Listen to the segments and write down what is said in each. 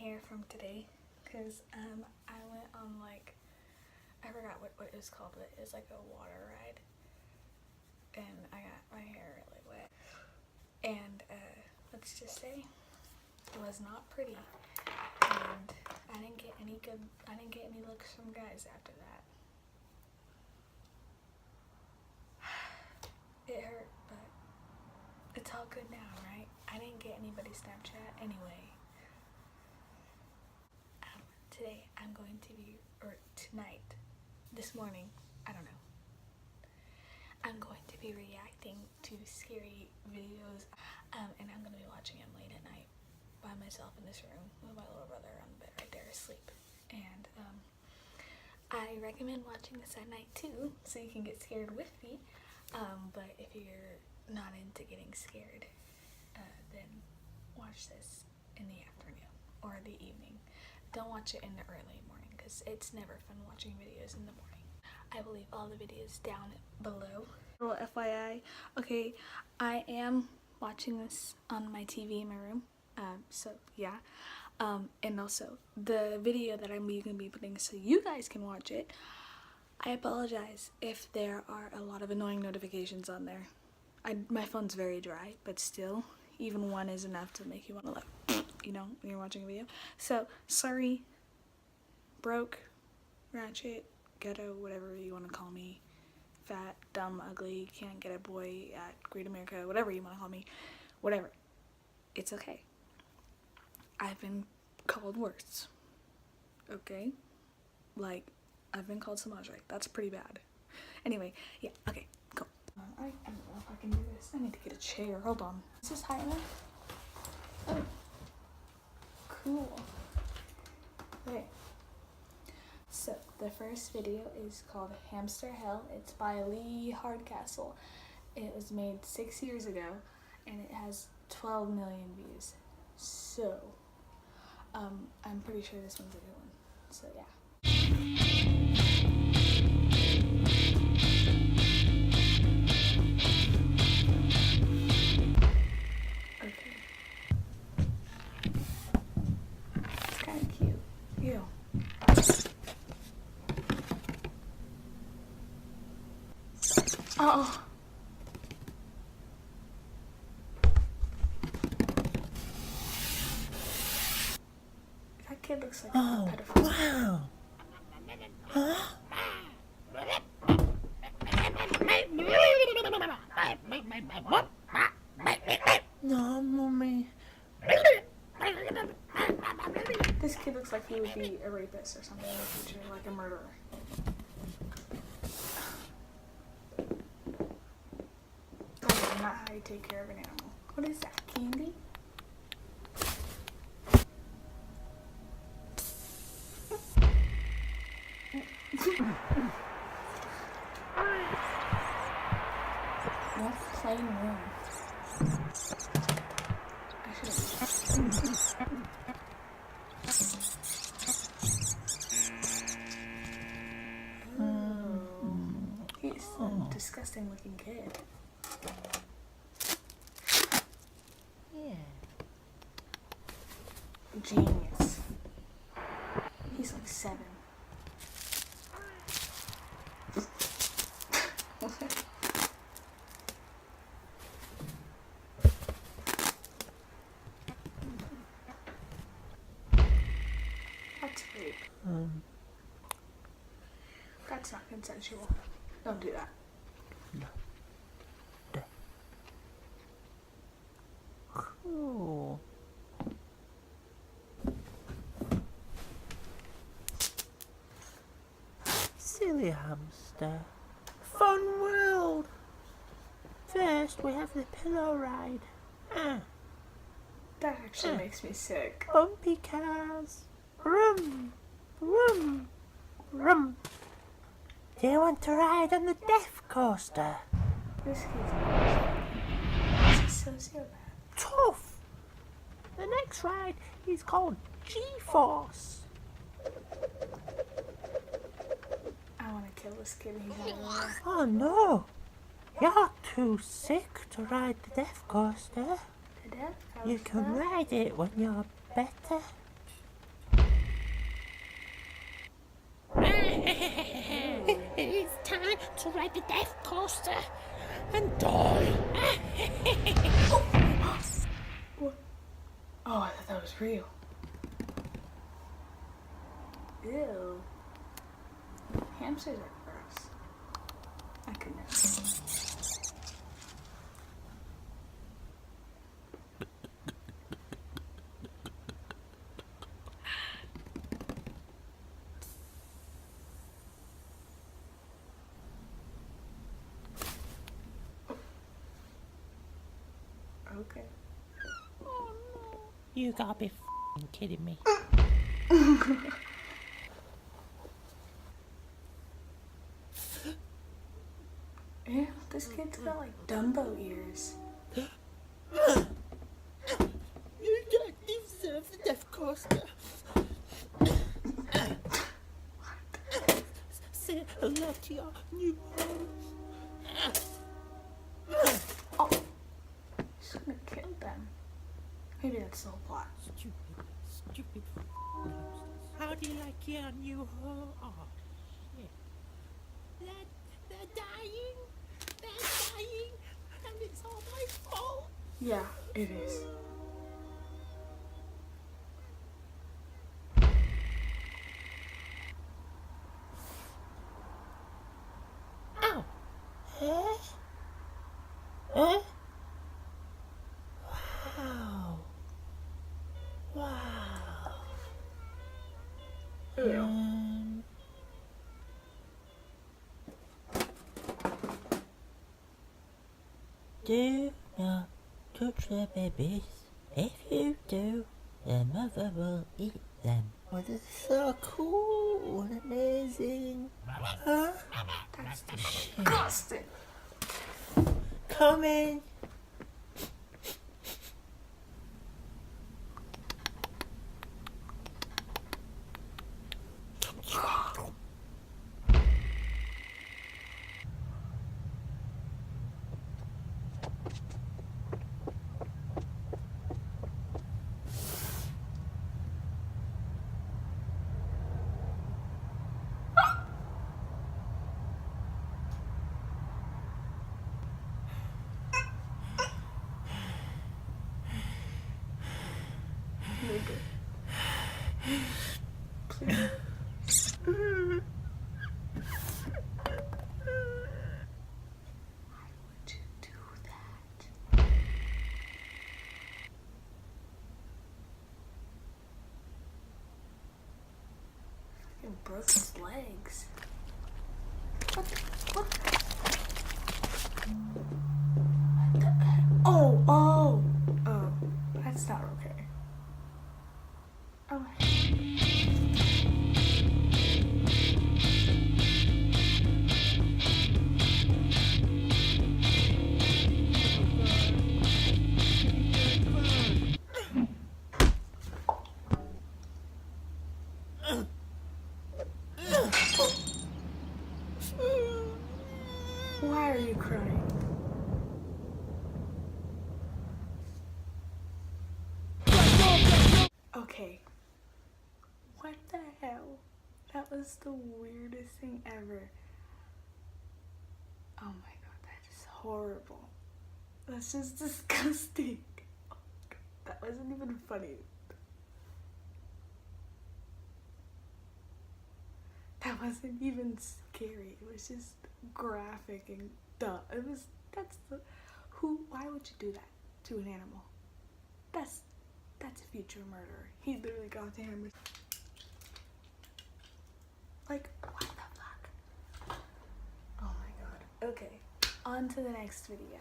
hair from today because I went on like, I forgot what it was called, but it was like a water ride and I got my hair really wet and let's just say it was not pretty and I didn't get any looks from guys after that. It hurt, but it's all good now, right? I didn't get anybody's Snapchat anyway. Today I'm going to be, or tonight, this morning, I don't know, I'm going to be reacting to scary videos and I'm going to be watching them late at night by myself in this room with my little brother on the bed right there asleep. And I recommend watching this at night too, so you can get scared with me. But if you're not into getting scared, then watch this in the afternoon or the evening. Don't watch it in the early morning because it's never fun watching videos in the morning. I will leave all the videos down below. Little FYI, okay, I am watching this on my TV in my room, so yeah. And also, the video that I'm going to be putting so you guys can watch it, I apologize if there are a lot of annoying notifications on there. My phone's very dry, but still, even one is enough to make you want to like, you know, when you're watching a video. So, sorry, broke, ratchet, ghetto, whatever you want to call me, fat, dumb, ugly, can't get a boy at Great America, whatever you want to call me, whatever. It's okay. I've been called worse, okay? Like, I've been called Samajai. That's pretty bad. Anyway, yeah, okay, go. I don't know if I can do this. I need to get a chair. Hold on. Is this high enough? Oh. Cool. Okay. So, the first video is called Hamster Hell. It's by Lee Hardcastle. It was made 6 years ago, and it has 12 million views. So, I'm pretty sure this one's a good one. So, yeah. Oh. That kid looks like a pedophile. Wow. Huh? No, mommy. This kid looks like he would be a rapist or something in the future, like a murderer. Not how you take care of an animal. What is that, candy? What's plain room? I should He's a disgusting looking kid. Genius. He's like 7. That's rape. That's not consensual. Don't do that. No. Cool. Silly hamster. Fun world. First we have the pillow ride. That actually makes me sick. Bumpy cars. Vroom, vroom, vroom. Do you want to ride on the death coaster? This kid's a sociopath. Tough. The next ride is called G-Force. I want to kill this kid. He's not. Oh no! You're too sick to ride the death coaster. The death coaster? You can ride it when you're better. coaster and die. What? Oh, I thought that was real. Ew. Hamsters are gross. I could never. Okay. Oh no. You gotta be f***ing kidding me. Ew, this kid's got like Dumbo ears. You don't deserve the death coaster. Say hello to your new home. Oh, he's gonna kill them. Maybe that's the whole plot. Stupid hamsters. How do you like your new home? Oh, shit. They're dying. They're dying. And it's all my fault. Yeah, it is. Ow. Huh? Huh? Wow. Wow. Ew. Do not touch the babies. If you do, the mother will eat them. Oh, this is so cool and amazing. Huh? That's disgusting. Come in. Nigga. Please. Why would you do that? Fucking broke his legs. What? What? What the heck? Oh, that's not okay. Oh. Why are you crying? Okay. What the hell? That was the weirdest thing ever. Oh my god, that is horrible. That's just disgusting. Oh my god, that wasn't even funny. That wasn't even scary. It was just graphic and duh. Why would you do that to an animal? That's a future murderer. He literally got the hammer. Like, what the fuck? Oh my god. Okay, on to the next video.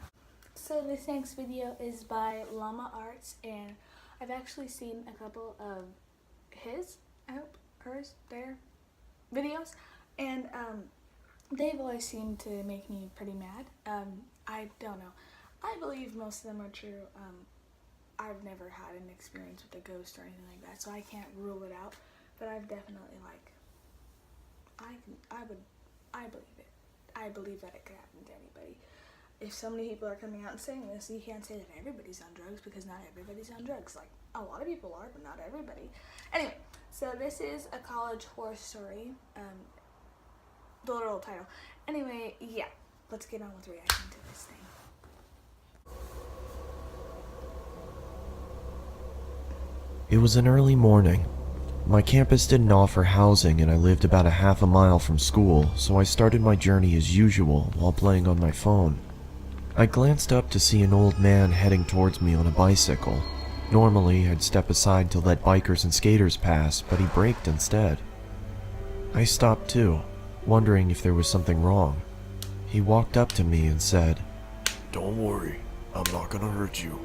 So this next video is by Llama Arts, and I've actually seen a couple of his, I hope, hers, their videos, and they've always seemed to make me pretty mad. I don't know. I believe most of them are true. I've never had an experience with a ghost or anything like that, so I can't rule it out, but I've definitely, like, I believe it. I believe that it could happen to anybody. If so many people are coming out and saying this, you can't say that everybody's on drugs, because not everybody's on drugs. Like, a lot of people are, but not everybody. Anyway, so this is a college horror story, the literal title. Anyway, yeah. let's get on with reacting to this thing. It was an early morning. My campus didn't offer housing and I lived about a half a mile from school, so I started my journey as usual while playing on my phone. I glanced up to see an old man heading towards me on a bicycle. Normally, I'd step aside to let bikers and skaters pass, but he braked instead. I stopped too, wondering if there was something wrong. He walked up to me and said, "Don't worry, I'm not gonna hurt you."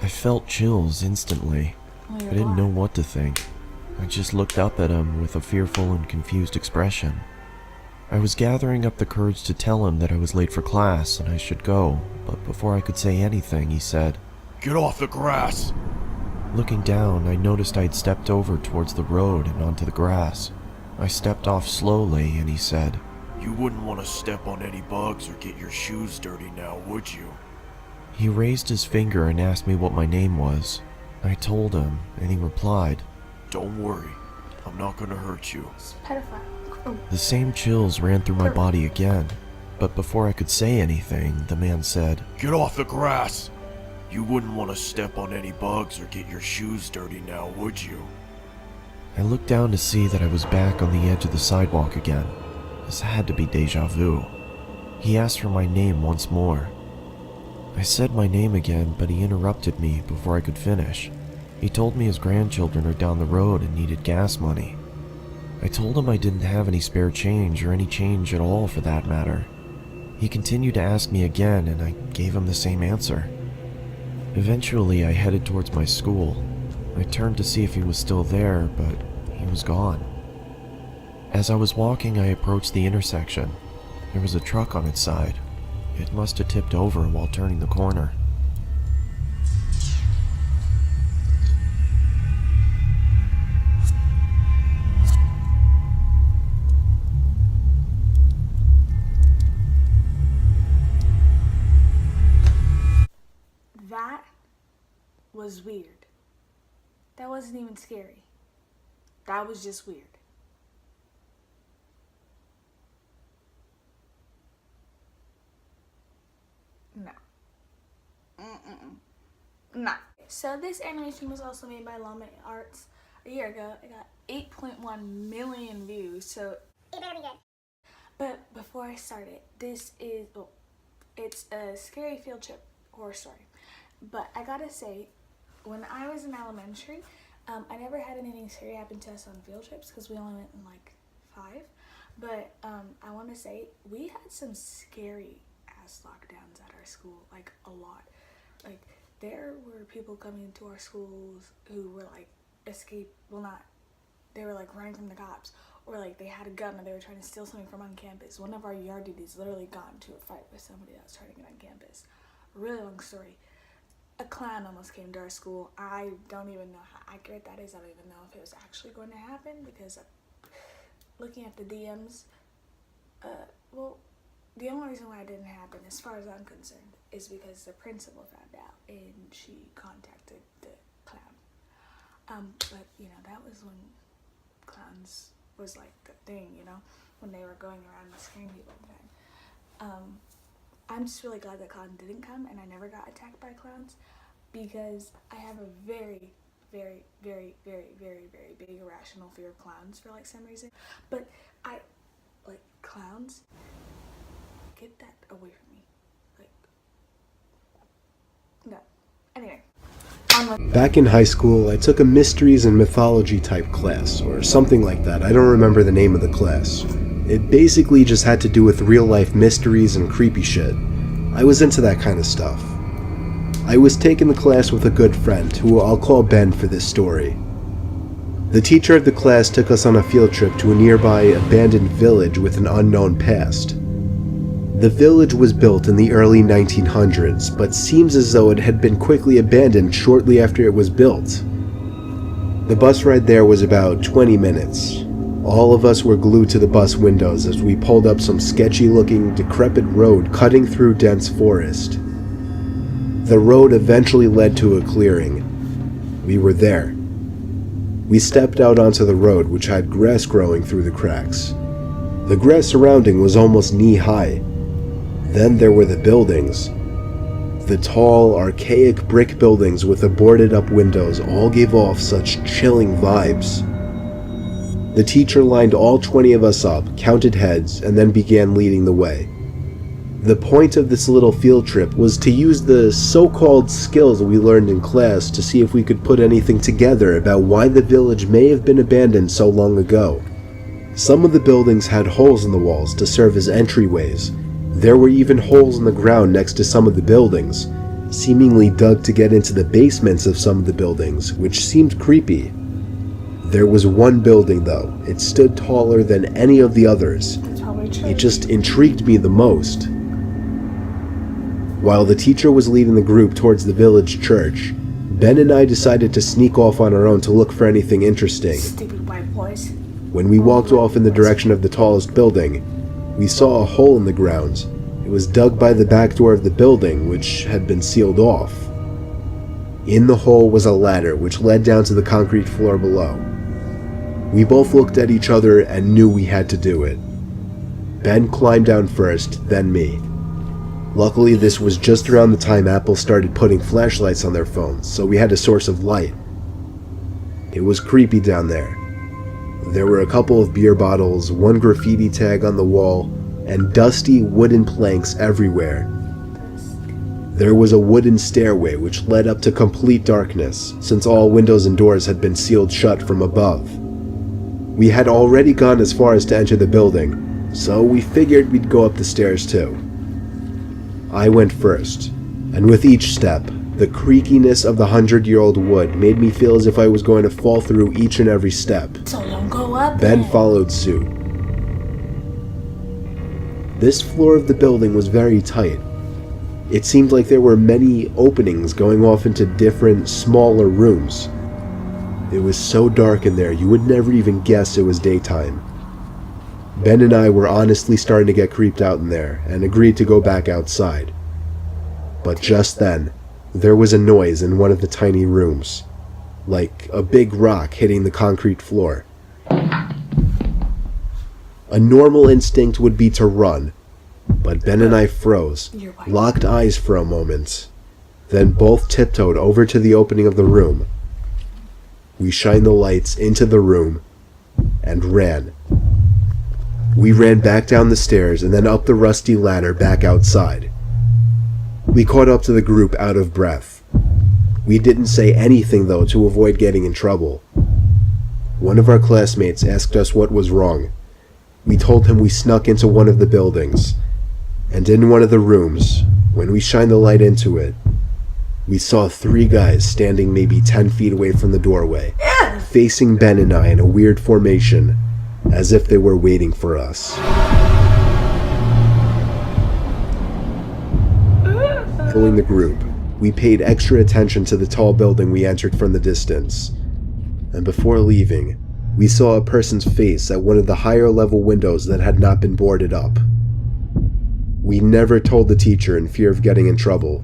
I felt chills instantly. I didn't know what to think. I just looked up at him with a fearful and confused expression. I was gathering up the courage to tell him that I was late for class and I should go, but before I could say anything, he said, "Get off the grass!" Looking down, I noticed I had stepped over towards the road and onto the grass. I stepped off slowly and he said, "You wouldn't want to step on any bugs or get your shoes dirty now, would you?" He raised his finger and asked me what my name was. I told him, and he replied, "Don't worry, I'm not gonna hurt you." Pedophile. The same chills ran through my body again, but before I could say anything, the man said, "Get off the grass! You wouldn't want to step on any bugs or get your shoes dirty now, would you?" I looked down to see that I was back on the edge of the sidewalk again. This had to be deja vu. He asked for my name once more. I said my name again, but he interrupted me before I could finish. He told me his grandchildren are down the road and needed gas money. I told him I didn't have any spare change or any change at all for that matter. He continued to ask me again and I gave him the same answer. Eventually I headed towards my school. I turned to see if he was still there, but he was gone. As I was walking, I approached the intersection. There was a truck on its side. It must have tipped over while turning the corner. That was weird. That wasn't even scary. That was just weird. No. No. So this animation was also made by lmfaoooo a year ago. It got 8.1 million views, so it better be good. But before I start it, this is, well, it's a scary field trip horror story. But I gotta say, when I was in elementary, I never had anything scary happen to us on field trips because we only went in like 5. But I want to say we had some scary ass lockdowns at our school, like a lot. Like there were people coming into our schools who were like they were like running from the cops, or like they had a gun and they were trying to steal something from on campus. One of our yard duties literally got into a fight with somebody that was trying to get on campus. Really long story. A clown almost came to our school. I don't even know how accurate that is. I don't even know if it was actually going to happen because looking at the DMs, well, the only reason why it didn't happen, as far as I'm concerned, is because the principal found out and she contacted the clown. But you know, that was when clowns was like the thing, you know, when they were going around and scaring people then. I'm just really glad that clown didn't come and I never got attacked by clowns, because I have a very, very, very, very, very, very big irrational fear of clowns for like some reason. But I like clowns. Get that away from me. Like, no. Anyway. Back in high school, I took a mysteries and mythology type class, or something like that. I don't remember the name of the class. It basically just had to do with real life mysteries and creepy shit. I was into that kind of stuff. I was taking the class with a good friend, who I'll call Ben for this story. The teacher of the class took us on a field trip to a nearby abandoned village with an unknown past. The village was built in the early 1900s, but seems as though it had been quickly abandoned shortly after it was built. The bus ride there was about 20 minutes. All of us were glued to the bus windows as we pulled up some sketchy-looking, decrepit road cutting through dense forest. The road eventually led to a clearing. We were there. We stepped out onto the road, which had grass growing through the cracks. The grass surrounding was almost knee-high. Then there were the buildings. The tall, archaic brick buildings with the boarded up windows all gave off such chilling vibes. The teacher lined all 20 of us up, counted heads, and then began leading the way. The point of this little field trip was to use the so-called skills we learned in class to see if we could put anything together about why the village may have been abandoned so long ago. Some of the buildings had holes in the walls to serve as entryways. There were even holes in the ground next to some of the buildings, seemingly dug to get into the basements of some of the buildings, which seemed creepy. There was one building though. It stood taller than any of the others. It just intrigued me the most. While the teacher was leading the group towards the village church, Ben and I decided to sneak off on our own to look for anything interesting. Stupid white boys. When we walked off in the direction of the tallest building, we saw a hole in the ground. It was dug by the back door of the building, which had been sealed off. In the hole was a ladder which led down to the concrete floor below. We both looked at each other and knew we had to do it. Ben climbed down first, then me. Luckily, this was just around the time Apple started putting flashlights on their phones, so we had a source of light. It was creepy down there. There were a couple of beer bottles, one graffiti tag on the wall, and dusty wooden planks everywhere. There was a wooden stairway which led up to complete darkness, since all windows and doors had been sealed shut from above. We had already gone as far as to enter the building, so we figured we'd go up the stairs too. I went first, and with each step, the creakiness of the 100-year-old wood made me feel as if I was going to fall through each and every step. So don't go up. Ben followed suit. This floor of the building was very tight. It seemed like there were many openings going off into different, smaller rooms. It was so dark in there you would never even guess it was daytime. Ben and I were honestly starting to get creeped out in there and agreed to go back outside. But just then, there was a noise in one of the tiny rooms, like a big rock hitting the concrete floor. A normal instinct would be to run, but Ben and I froze, locked eyes for a moment, then both tiptoed over to the opening of the room. We shined the lights into the room and ran. We ran back down the stairs and then up the rusty ladder back outside. We caught up to the group out of breath. We didn't say anything though to avoid getting in trouble. One of our classmates asked us what was wrong. We told him we snuck into one of the buildings, and in one of the rooms, when we shined the light into it, we saw 3 guys standing maybe 10 feet away from the doorway, facing Ben and I in a weird formation, as if they were waiting for us. Following the group, we paid extra attention to the tall building we entered from the distance, and before leaving, we saw a person's face at one of the higher level windows that had not been boarded up. We never told the teacher in fear of getting in trouble.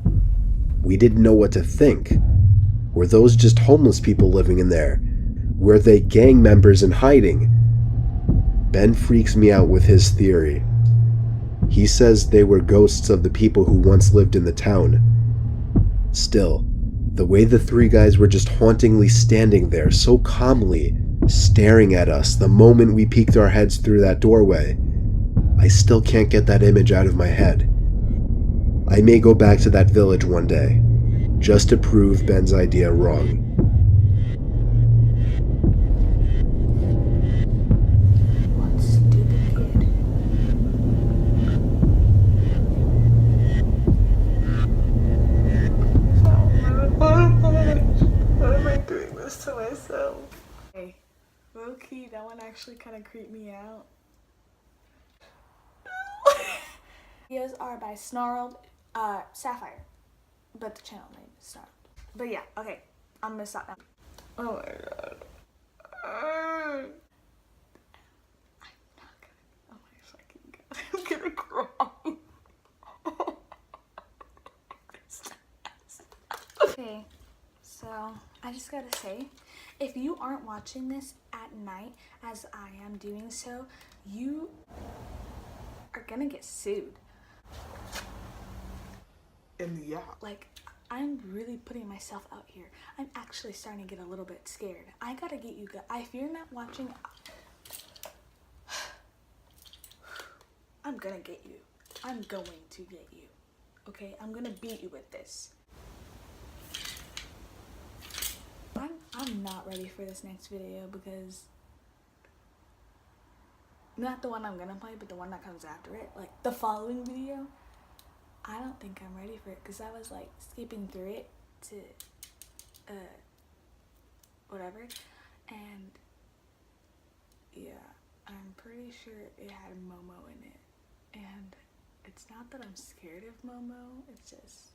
We didn't know what to think. Were those just homeless people living in there? Were they gang members in hiding? Ben freaks me out with his theory. He says they were ghosts of the people who once lived in the town. Still, the way the 3 guys were just hauntingly standing there so calmly, staring at us the moment we peeked our heads through that doorway, I still can't get that image out of my head. I may go back to that village one day, just to prove Ben's idea wrong. What stupid kid. Why am I doing this to myself? Hey, low key, that one actually kind of creeped me out. Videos are by Snarled Sapphire, but the channel name is Snarled. But yeah, okay, I'm gonna stop now. Oh my god. I'm not gonna. Oh my fucking god. I'm gonna cry. Okay, so I just gotta say, if you aren't watching this at night as I am doing so, you are gonna get sued. And yeah. Like, I'm really putting myself out here. I'm actually starting to get a little bit scared. I gotta get you guys. If you're not watching, I'm gonna get you. I'm going to get you. Okay? I'm gonna beat you with this. I'm not ready for this next video because not the one I'm gonna play, but the one that comes after it. Like the following video, I don't think I'm ready for it because I was like skipping through it to whatever, and yeah, I'm pretty sure it had Momo in it, and it's not that I'm scared of Momo, it's just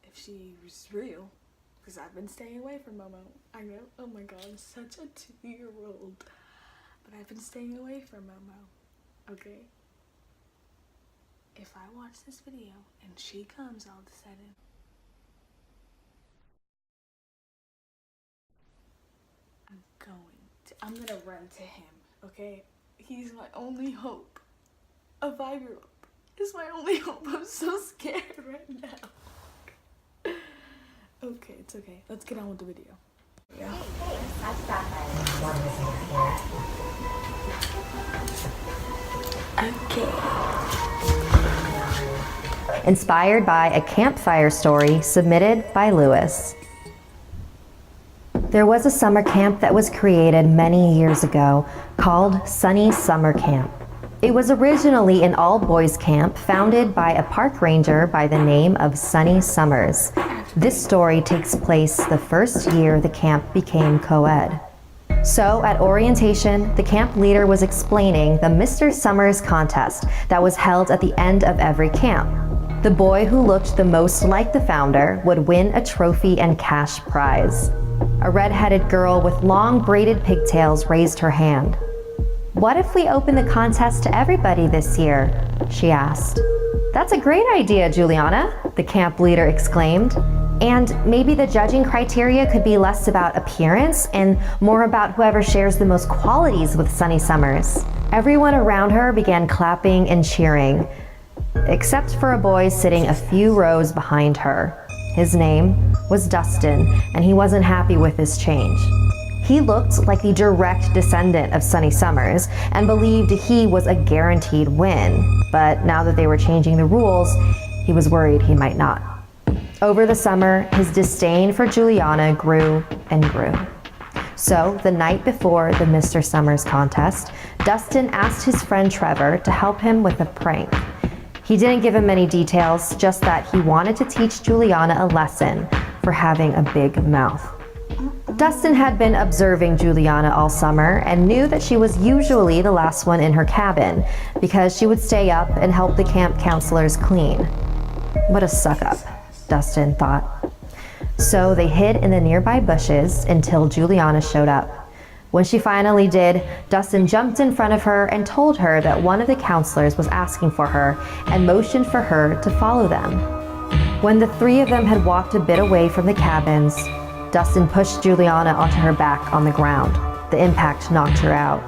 if she was real, because I've been staying away from Momo. I know, oh my god, I'm such a 2-year-old, but I've been staying away from Momo, okay? If I watch this video and she comes all of a sudden, I'm gonna run to him, okay? He's my only hope. A 5-year-old is my only hope. I'm so scared right now. Okay, it's okay. Let's get on with the video. Yeah. Okay. Inspired by a campfire story submitted by Lewis. There was a summer camp that was created many years ago called Sunny Summer Camp. It was originally an all-boys camp founded by a park ranger by the name of Sunny Summers. This story takes place the first year the camp became co-ed. So at orientation, the camp leader was explaining the Mr. Summers contest that was held at the end of every camp. The boy who looked the most like the founder would win a trophy and cash prize. A red-headed girl with long braided pigtails raised her hand. "What if we open the contest to everybody this year?" she asked. "That's a great idea, Juliana," the camp leader exclaimed. "And maybe the judging criteria could be less about appearance and more about whoever shares the most qualities with Sunny Summers." Everyone around her began clapping and cheering, except for a boy sitting a few rows behind her. His name was Dustin, and he wasn't happy with this change. He looked like the direct descendant of Sunny Summers and believed he was a guaranteed win, but now that they were changing the rules, he was worried he might not. Over the summer, his disdain for Juliana grew and grew. So, the night before the Mr. Summers contest, Dustin asked his friend Trevor to help him with a prank. He didn't give him many details, just that he wanted to teach Juliana a lesson for having a big mouth. Dustin had been observing Juliana all summer and knew that she was usually the last one in her cabin because she would stay up and help the camp counselors clean. What a suck-up, Dustin thought. So they hid in the nearby bushes until Juliana showed up. When she finally did, Dustin jumped in front of her and told her that one of the counselors was asking for her and motioned for her to follow them. When the three of them had walked a bit away from the cabins, Dustin pushed Juliana onto her back on the ground. The impact knocked her out.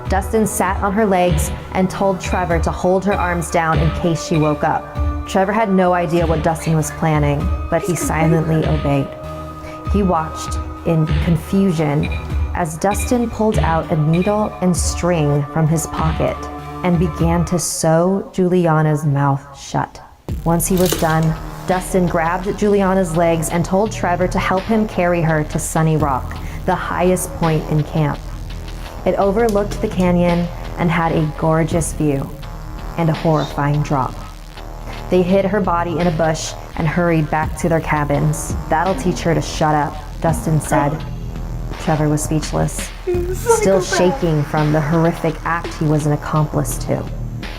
Dustin sat on her legs and told Trevor to hold her arms down in case she woke up. Trevor had no idea what Dustin was planning, but he silently obeyed. He watched in confusion as Dustin pulled out a needle and string from his pocket and began to sew Juliana's mouth shut. Once he was done, Dustin grabbed Juliana's legs and told Trevor to help him carry her to Sunny Rock, the highest point in camp. It overlooked the canyon and had a gorgeous view and a horrifying drop. They hid her body in a bush and hurried back to their cabins. "That'll teach her to shut up," Dustin said. Trevor was speechless, still shaking from the horrific act he was an accomplice to.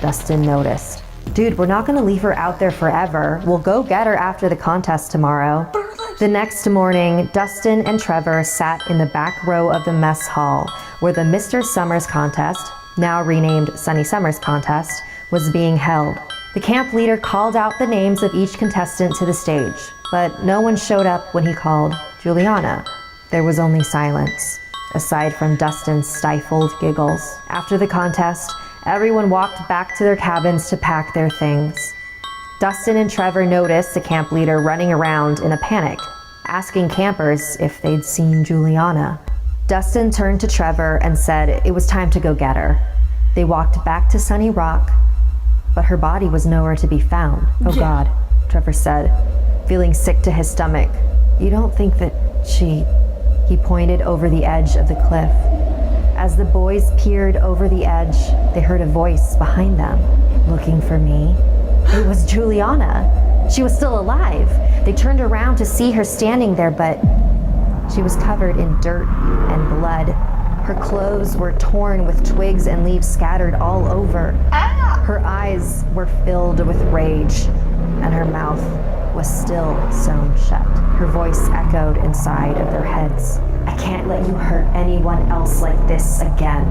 Dustin noticed. "Dude, we're not gonna leave her out there forever. We'll go get her after the contest tomorrow." The next morning, Dustin and Trevor sat in the back row of the mess hall where the Mr. Summers contest, now renamed Sunny Summers contest, was being held. The camp leader called out the names of each contestant to the stage, but no one showed up when he called Juliana. There was only silence, aside from Dustin's stifled giggles. After the contest, everyone walked back to their cabins to pack their things. Dustin and Trevor noticed the camp leader running around in a panic, asking campers if they'd seen Juliana. Dustin turned to Trevor and said it was time to go get her. They walked back to Sunny Rock, but her body was nowhere to be found. Oh God, Trevor said, feeling sick to his stomach. You don't think that she... He pointed over the edge of the cliff. As the boys peered over the edge, they heard a voice behind them, looking for me. It was Juliana. She was still alive. They turned around to see her standing there, but she was covered in dirt and blood. Her clothes were torn with twigs and leaves scattered all over. Her eyes were filled with rage, and her mouth was still sewn shut. Her voice echoed inside of their heads. I can't let you hurt anyone else like this again.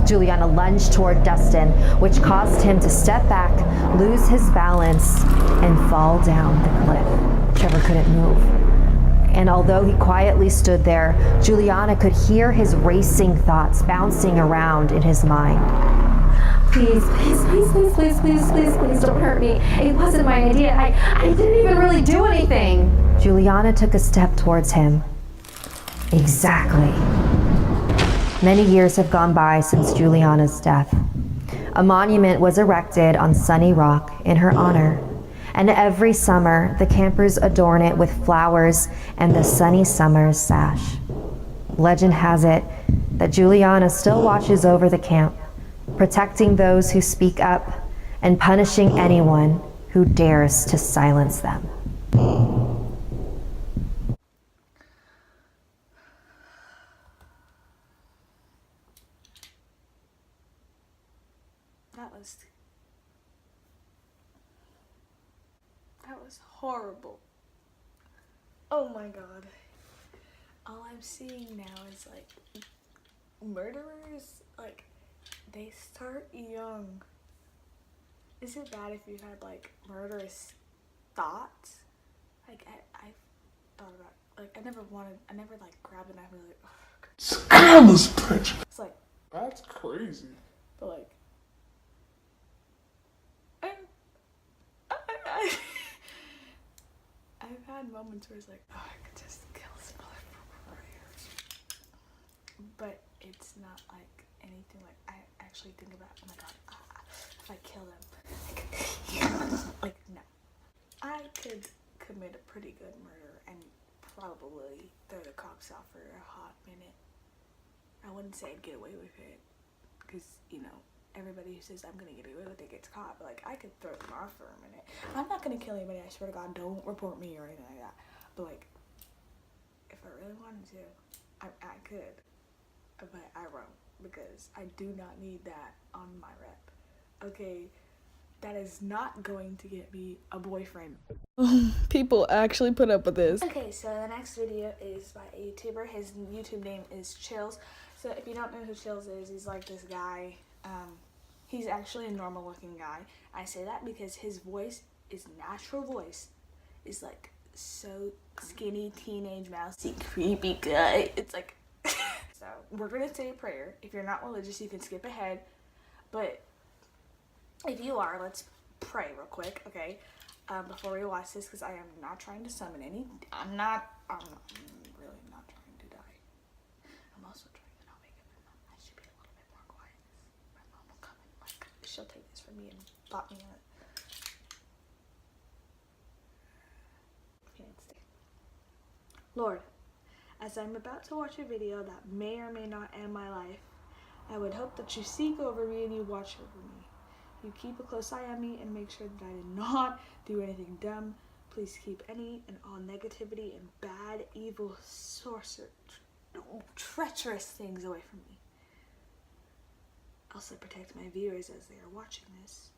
Juliana lunged toward Dustin, which caused him to step back, lose his balance, and fall down the cliff. Trevor couldn't move. And although he quietly stood there, Juliana could hear his racing thoughts bouncing around in his mind. Please, please, please, please, please, please, please, please don't hurt me. It wasn't my idea. I didn't even really do anything. Juliana took a step towards him. Exactly. Many years have gone by since Juliana's death. A monument was erected on Sunny Rock in her honor, and every summer the campers adorn it with flowers and the Sunny Summers sash. Legend has it that Juliana still watches over the camp, protecting those who speak up and punishing anyone who dares to silence them. That was horrible. Oh my God. All I'm seeing now is like murderers, like they start young. Is it bad if you've had like murderous thoughts? Like I thought about, like I never like grabbed a knife and be like, oh, Scandalous prejudice. it's like, That's crazy. but like, I've had moments where it's like, oh, I could just kill this motherfucker right here. But it's not like anything like I actually think about, oh my God, if I kill them, like, no. I could commit a pretty good murder and probably throw the cops out for a hot minute. I wouldn't say I'd get away with it, because, you know, everybody who says I'm gonna get away with it gets caught. But like, I could throw them off for a minute. I'm not gonna kill anybody, I swear to God, don't report me or anything like that. But like, if I really wanted to, I could, but I won't, because I do not need that on my rep. Okay, that is not going to get me a boyfriend. People actually put up with this. Okay, so the next video is by a YouTuber. His YouTube name is Chills. So if you don't know who Chills is, he's like this guy. He's actually a normal looking guy. I say that because his voice, his natural voice, is like so skinny, teenage, mousy, creepy guy. It's like, so we're gonna say a prayer. If you're not religious, you can skip ahead. But if you are, let's pray real quick, okay? Before we watch this, because I am not trying to summon any. I'm really not trying to die. I'm also trying to not make it. I should be a little bit more quiet. My mom will come and like, she'll take this from me and pop me in it. Okay, let's stay. Lord, as I'm about to watch a video that may or may not end my life, I would hope that you seek over me and you watch over me. You keep a close eye on me and make sure that I did not do anything dumb. Please keep any and all negativity and bad, evil, sorcerer, treacherous things away from me. Also protect my viewers as they are watching this.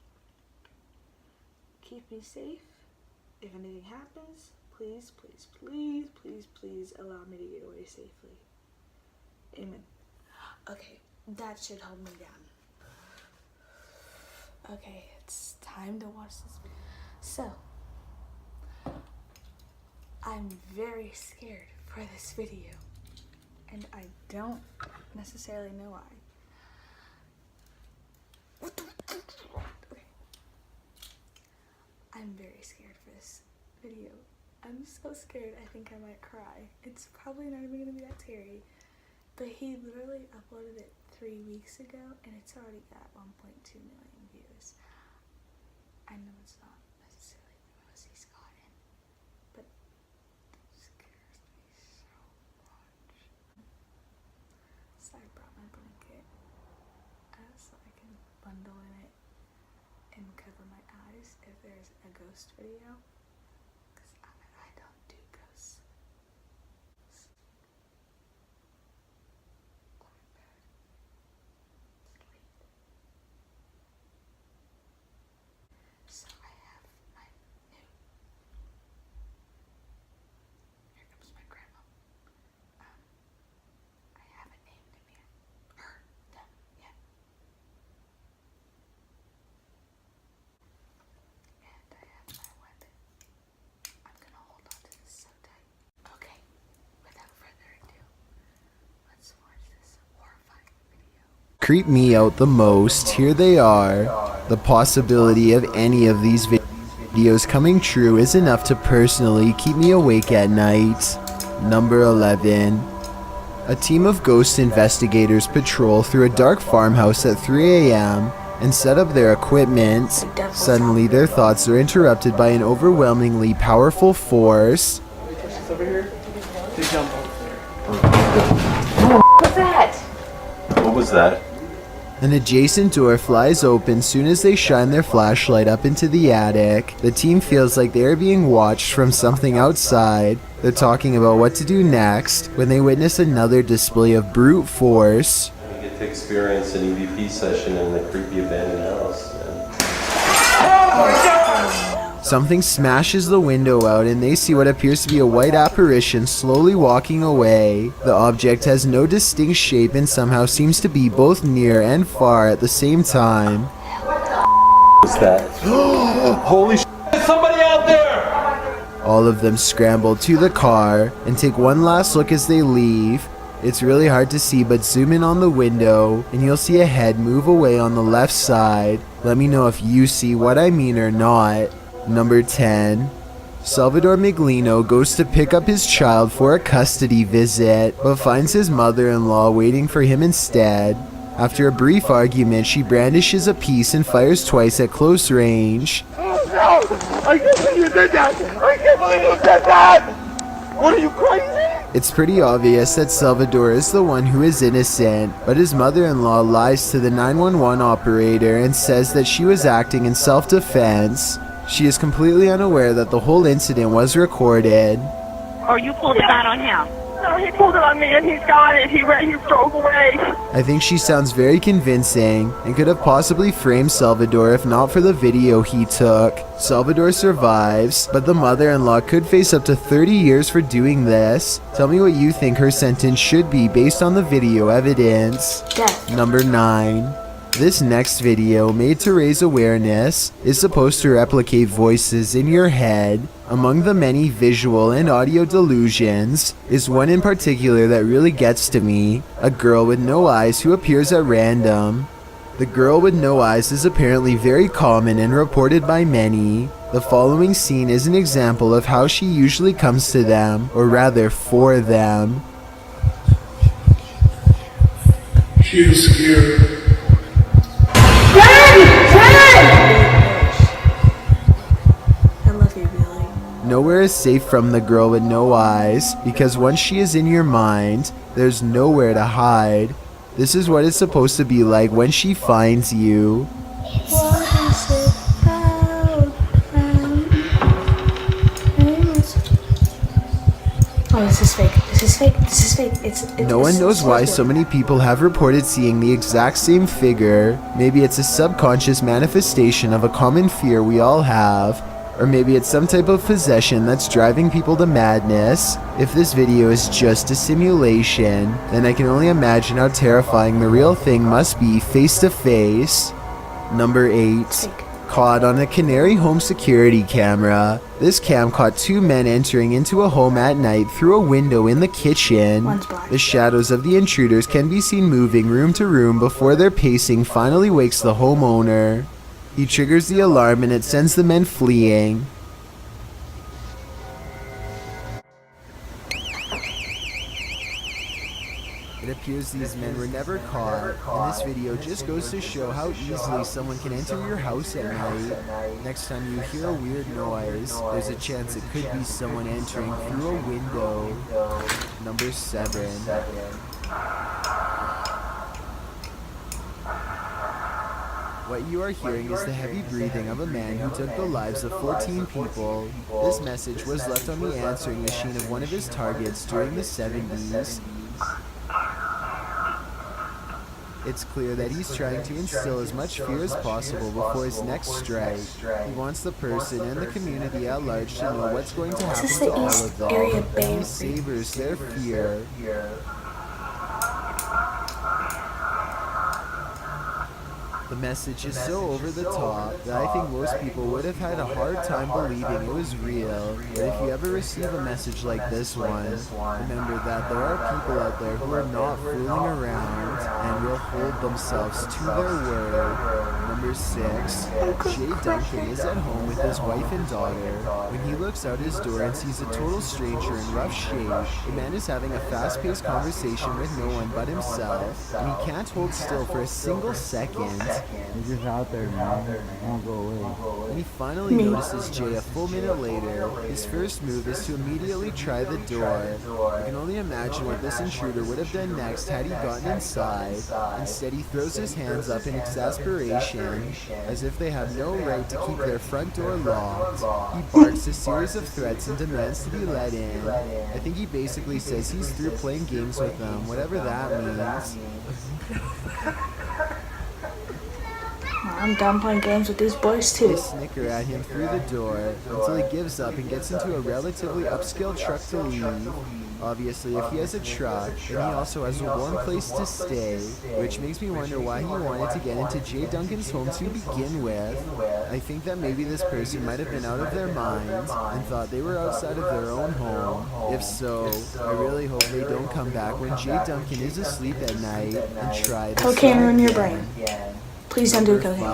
Keep me safe. If anything happens, please, please, please, please, please allow me to get away safely. Amen. Okay, that should hold me down. Okay, it's time to watch this video. So, I'm very scared for this video. and I don't necessarily know why. What the? Okay. I'm very scared for this video. I'm so scared I think I might cry. It's probably not even gonna be that scary. But he literally uploaded it 3 weeks ago and it's already got 1.2 million views. I know it's not necessarily the most he's gotten, but it scares me so much. So I brought my blanket so I can bundle in it and cover my eyes if there's a ghost video, because I don't do ghosts. So I have my new, here comes my grandma. I haven't named him yet, them yet. And I have my weapon. I'm gonna hold on to this so tight. Okay, without further ado, let's watch this horrifying video. Creep me out the most, here they are. The possibility of any of these videos coming true is enough to personally keep me awake at night. Number 11. A team of ghost investigators patrol through a dark farmhouse at 3 a.m. and set up their equipment. Suddenly their thoughts are interrupted by an overwhelmingly powerful force. What was that? An adjacent door flies open soon as they shine their flashlight up into the attic. The team feels like they are being watched from something outside. They're talking about what to do next when they witness another display of brute force. You get to experience an EVP session in a creepy abandoned house. Something smashes the window out and they see what appears to be a white apparition slowly walking away. The object has no distinct shape and somehow seems to be both near and far at the same time. What's that? Holy shit! Somebody out there! All of them scramble to the car and take one last look as they leave. It's really hard to see, but zoom in on the window and you'll see a head move away on the left side. Let me know if you see what I mean or not. Number 10. Salvador Miglino goes to pick up his child for a custody visit, but finds his mother-in-law waiting for him instead. After a brief argument, she brandishes a piece and fires twice at close range. No! I can't believe you did that! I can't believe you did that! What, are you crazy? It's pretty obvious that Salvador is the one who is innocent, but his mother-in-law lies to the 911 operator and says that she was acting in self-defense. She is completely unaware that the whole incident was recorded. Or you pulled it out on him? No, he pulled it on me and he's got it. He drove away. I think she sounds very convincing and could have possibly framed Salvador if not for the video he took. Salvador survives, but the mother-in-law could face up to 30 years for doing this. Tell me what you think her sentence should be based on the video evidence. Death. Number 9. This next video, made to raise awareness, is supposed to replicate voices in your head. Among the many visual and audio delusions is one in particular that really gets to me, a girl with no eyes who appears at random. The girl with no eyes is apparently very common and reported by many. The following scene is an example of how she usually comes to them, or rather for them. She is scared. I love you, Billy. Nowhere is safe from the girl with no eyes, because once she is in your mind, there's nowhere to hide. This is what it's supposed to be like when she finds you. Oh, this is fake. This is fake. This is fake. It's No one knows why so many people have reported seeing the exact same figure. Maybe it's a subconscious manifestation of a common fear we all have. Or maybe it's some type of possession that's driving people to madness. If this video is just a simulation, then I can only imagine how terrifying the real thing must be face to face. Number 8. fake. Caught on a Canary home security camera. This cam caught two men entering into a home at night through a window in the kitchen. The shadows of the intruders can be seen moving room to room before their pacing finally wakes the homeowner. He triggers the alarm and it sends the men fleeing. It appears these men were never caught, and this video just goes to show how easily someone can enter your house at night. Next time you hear a weird noise, there's a chance it could be someone entering through a window. Number 7. What you are hearing is the heavy breathing of a man who took the lives of 14 people. This message was left on the answering machine of one of his targets during the 70s. It's clear that he's trying to instill as much fear as possible before his next strike. He wants the person and the community at large to know what's going to happen to all of them, and he savors their fear. The message is so over the top that I think most people would have had a hard time believing it was real. But if you ever receive a message like this one, remember that there are people out there who are not fooling around and will hold themselves to their word. Number 6. Jay Duncan is at home with his wife and daughter. When he looks out his door and sees a total stranger in rough shape, the man is having a fast-paced conversation with no one but himself, and he can't hold still for a single second. He's just out there, man. Don't go away. When he finally notices Jay a full minute later, his first move is to immediately try the door. You can only imagine what this intruder would have done next had he gotten inside. Instead, he throws his hands up in exasperation, as if they have no right to keep their front door locked. He barks a series of threats and demands to be let in. I think he basically says he's through playing games with them, whatever that means. I'm done playing games with these boys too. They snicker at him through the door until he gives up and gets into a relatively upscale truck to leave. Obviously, if he has a truck, then he also has a warm place to stay, which makes me wonder why he wanted to get into Jay Duncan's home to begin with. I think that maybe this person might have been out of their minds and thought they were outside of their own home. If so, I really hope they don't come back when Jay Duncan is asleep at night and try to cocaine ruin your brain. Please don't do cocaine.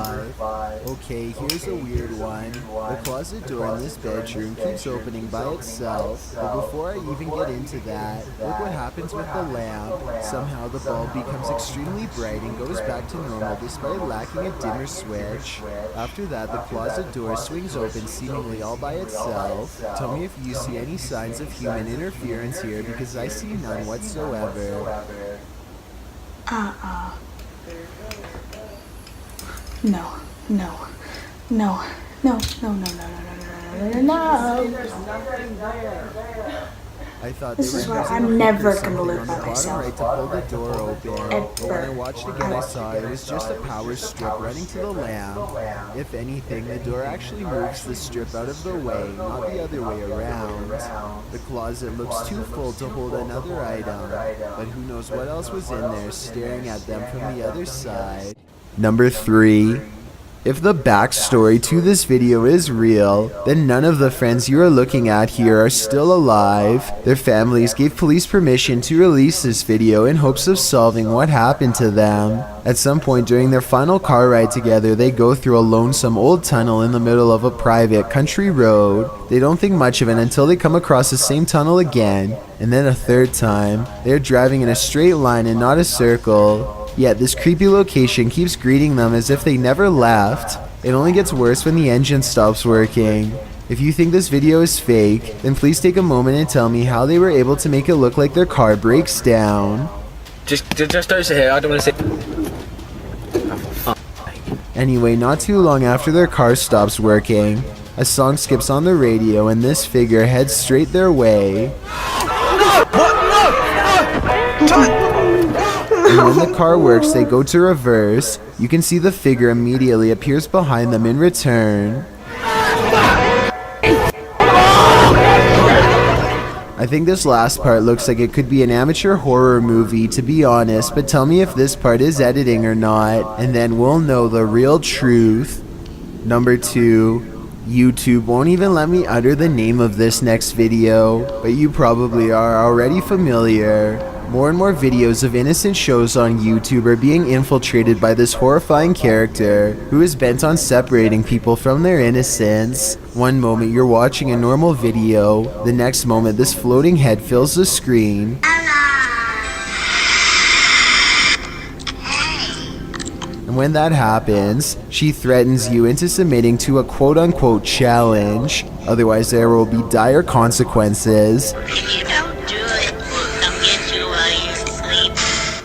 Okay, here's a weird one. The closet door in this bedroom keeps opening by itself, but before I even get into that, look what happens with the lamp. Somehow the bulb becomes extremely bright and goes back to normal despite lacking a dimmer switch. After that, the closet door swings open seemingly all by itself. Tell me if you see any signs of human interference here, because I see none whatsoever. No. I thought this they is were why using I'm a hook never or gonna something live on by the bottom myself. right to pull the door open. But when I watched again, I saw it was just a power strip running to the lamp. If anything, the door actually moves the strip out of the way, not the other way around. The closet looks too full to hold another item, but who knows what else was in there staring at them from the other side. Number 3. If the backstory to this video is real, then none of the friends you are looking at here are still alive. Their families gave police permission to release this video in hopes of solving what happened to them. At some point during their final car ride together, they go through a lonesome old tunnel in the middle of a private country road. They don't think much of it until they come across the same tunnel again, and then a third time. They are driving in a straight line and not a circle. Yet this creepy location keeps greeting them as if they never left. It only gets worse when the engine stops working. If you think this video is fake, then please take a moment and tell me how they were able to make it look like their car breaks down. Just over here, I don't want to see. Anyway, not too long after their car stops working, a song skips on the radio and this figure heads straight their way. And when the car works, they go to reverse. You can see the figure immediately appears behind them in return. I think this last part looks like it could be an amateur horror movie, to be honest, but tell me if this part is editing or not, and then we'll know the real truth. Number 2, YouTube won't even let me utter the name of this next video, but you probably are already familiar. More and more videos of innocent shows on YouTube are being infiltrated by this horrifying character who is bent on separating people from their innocence. One moment you're watching a normal video, the next moment this floating head fills the screen. And when that happens, she threatens you into submitting to a quote-unquote challenge. Otherwise, there will be dire consequences. If you don't do it, I'll get you while you sleep.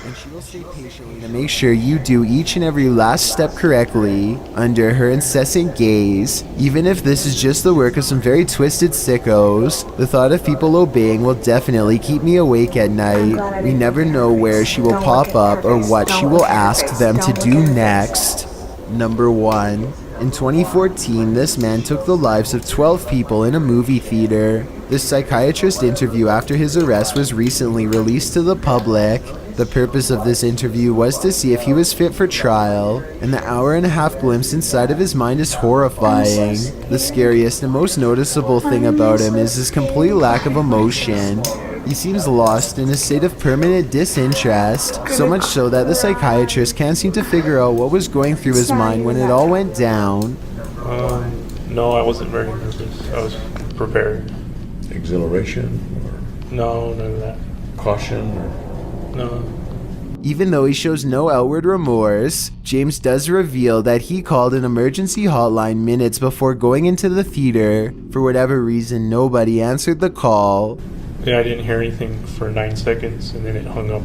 And she will stay patiently to make sure you do each and every last step correctly under her incessant gaze. Even if this is just the work of some very twisted sickos, the thought of people obeying will definitely keep me awake at night. We never know where she will pop up or what she will ask them to do next. Number 1. In 2014, this man took the lives of 12 people in a movie theater. This psychiatrist interview after his arrest was recently released to the public. The purpose of this interview was to see if he was fit for trial, and the hour-and-a-half glimpse inside of his mind is horrifying. The scariest and most noticeable thing about him is his complete lack of emotion. He seems lost in a state of permanent disinterest, so much so that the psychiatrist can't seem to figure out what was going through his mind when it all went down. No, I wasn't very nervous. I was prepared. Exhilaration? No, none of that. Caution? No. Even though he shows no outward remorse, James does reveal that he called an emergency hotline minutes before going into the theater. For whatever reason, nobody answered the call. Yeah, I didn't hear anything for 9 seconds and then it hung up.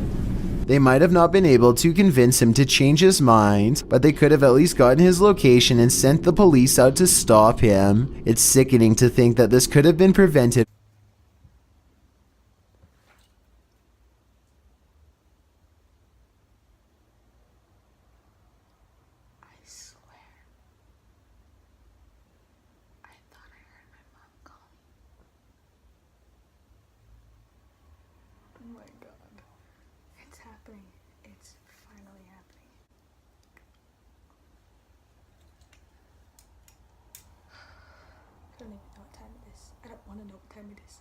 They might have not been able to convince him to change his mind, but they could have at least gotten his location and sent the police out to stop him. It's sickening to think that this could have been prevented. I swear. I thought I heard my mom calling. Oh my god. It's happening. It's finally happening. I don't even know what time it is. I don't want to know what time it is.